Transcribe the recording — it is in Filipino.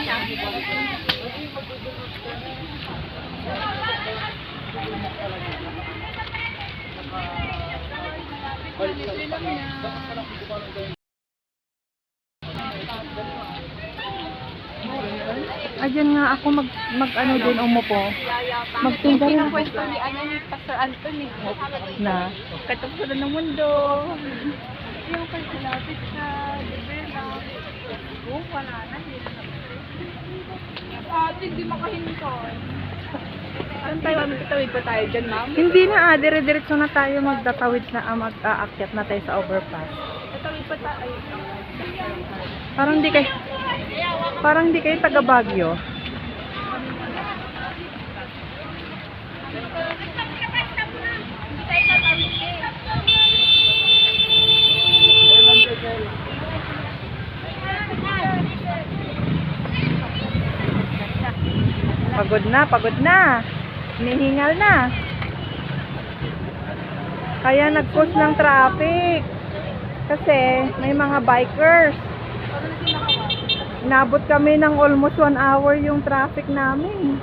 Ayan nga ako mag ano din umupo. Magtinda rin ako. Pwesto ni ni Pastor Anthony. Na Katapusan ng mundo. Yung kay lapit sa Libela. Oh, wala na. Hindi makahinton. Saan tayo magtatawid pa tayo dyan, ma'am? hindi na dire-diretso na tayo magtatawid na mag-aakyat na tayo sa overpass. Tatawid pa tayo. Parang di kayo taga Baguio. Pagod na. Hinihingal na. Kaya nag-cause ng traffic. Kasi may mga bikers. Inabot kami ng almost 1 hour yung traffic namin.